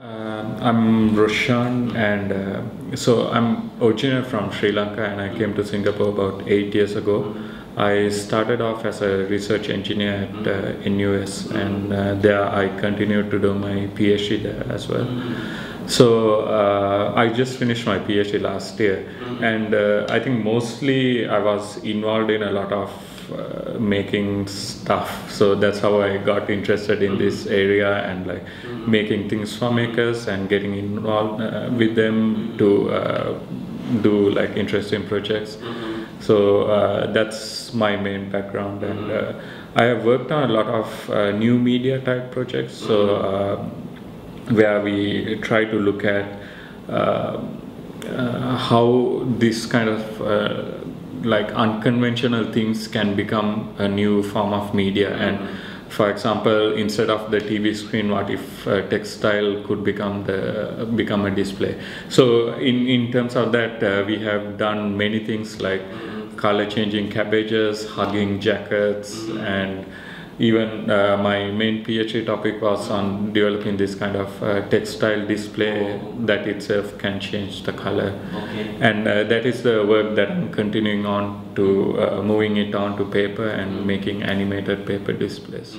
I'm Roshan, and so I'm originally from Sri Lanka, and I came to Singapore about 8 years ago. I started off as a research engineer at NUS, and there I continued to do my PhD there as well. So I just finished my PhD last year, and I think mostly I was involved in a lot of making stuff. So that's how I got interested in this area and like making things for makers and getting involved with them to do like interesting projects. So that's my main background, and I have worked on a lot of new media type projects. So where we try to look at how this kind of like unconventional things can become a new form of media. And for example, instead of the TV screen, what if textile could become a display? So in terms of that, we have done many things like color changing cabbages, hugging jackets, and even my main PhD topic was on developing this kind of textile display that itself can change the color. Okay. And that is the work that I'm continuing on to moving it on to paper and making animated paper displays.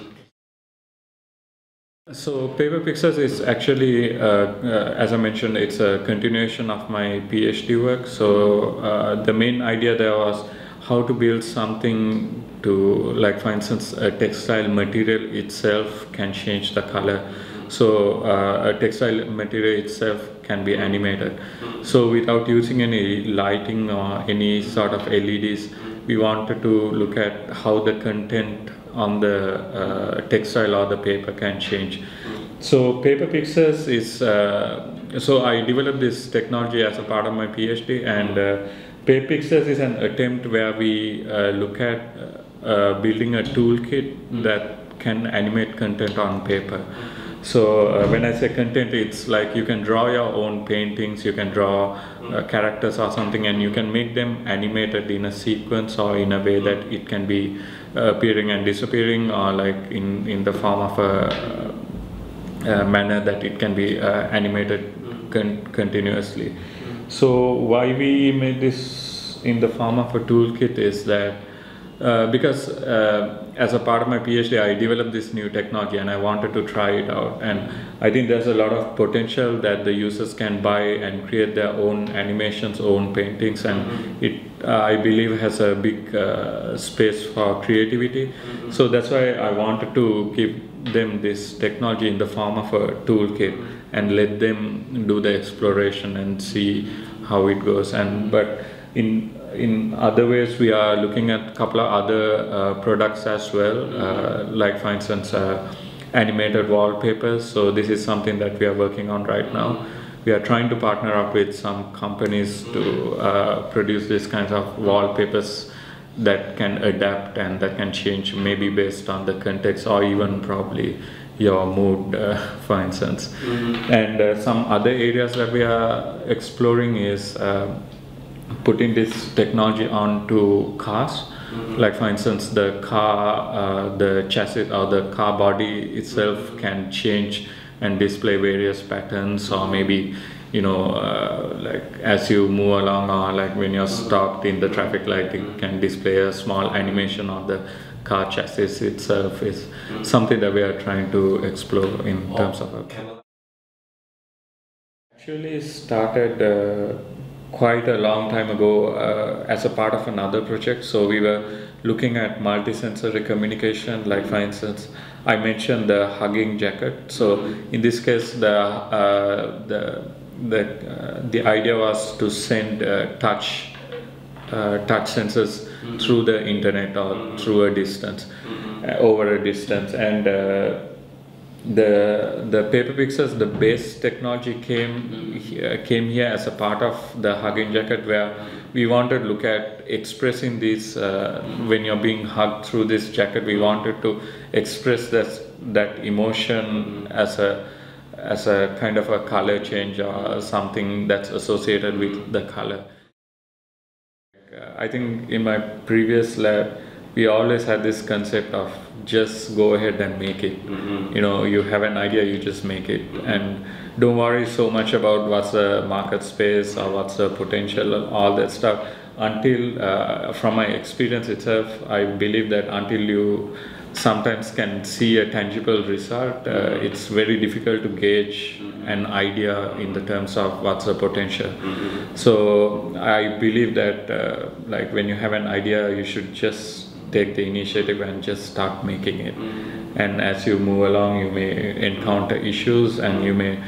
So Paper Pixels is actually, as I mentioned, it's a continuation of my PhD work. So the main idea there was how to build something to, like for instance, a textile material itself can change the color. So a textile material itself can be animated. So without using any lighting or any sort of LEDs, we wanted to look at how the content on the textile or the paper can change. So Paper Pixels is, so I developed this technology as a part of my PhD, and Paper Pixels is an attempt where we look at building a toolkit that can animate content on paper. So when I say content, it's like you can draw your own paintings, you can draw characters or something, and you can make them animated in a sequence or in a way that it can be appearing and disappearing, or like in the form of a manner that it can be animated continuously. So why we made this in the form of a toolkit is that because as a part of my PhD, I developed this new technology and I wanted to try it out. And I think there's a lot of potential that the users can buy and create their own animations, own paintings, and it, I believe, has a big space for creativity. So that's why I wanted to give them this technology in the form of a toolkit and let them do the exploration and see how it goes. And but in other ways, we are looking at a couple of other products as well, like for instance animated wallpapers. So this is something that we are working on right now. We are trying to partner up with some companies to produce these kinds of wallpapers that can adapt and that can change, maybe based on the context or even probably your mood, for instance. And some other areas that we are exploring is putting this technology onto cars. Like for instance, the car, the chassis or the car body itself can change and display various patterns, or maybe, you know, like as you move along, or like when you're stopped in the traffic light, it can display a small animation of the car chassis itself. Is something that we are trying to explore in terms of actually started quite a long time ago as a part of another project. So we were looking at multi-sensory communication. Like for instance, I mentioned the hugging jacket. So in this case, the idea was to send touch sensors through the internet or through a distance, over a distance. And the Paper Pixels, the base technology came here as a part of the hugging jacket, where we wanted to look at expressing this when you're being hugged through this jacket. We wanted to express that emotion as a kind of a color change or something that's associated with the color. I think in my previous lab we always had this concept of just go ahead and make it. You know, you have an idea, you just make it, and don't worry so much about what's the market space or what's the potential, all that stuff. Until, from my experience itself, I believe that until you sometimes can see a tangible result, it's very difficult to gauge an idea in the terms of what's the potential. So I believe that like when you have an idea, you should just take the initiative and just start making it. And as you move along, you may encounter issues, and you may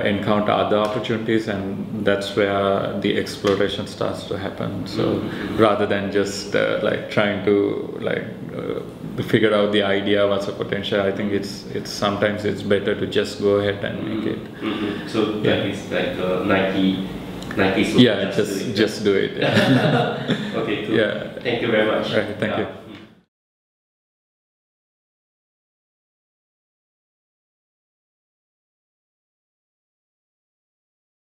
encounter other opportunities, and that's where the exploration starts to happen. So rather than just like trying to figure out the idea, what's the potential, I think it's sometimes it's better to just go ahead and make it. So that is like 90 yeah, just do it. Okay, cool. Yeah. Thank you very much. Right, thank you.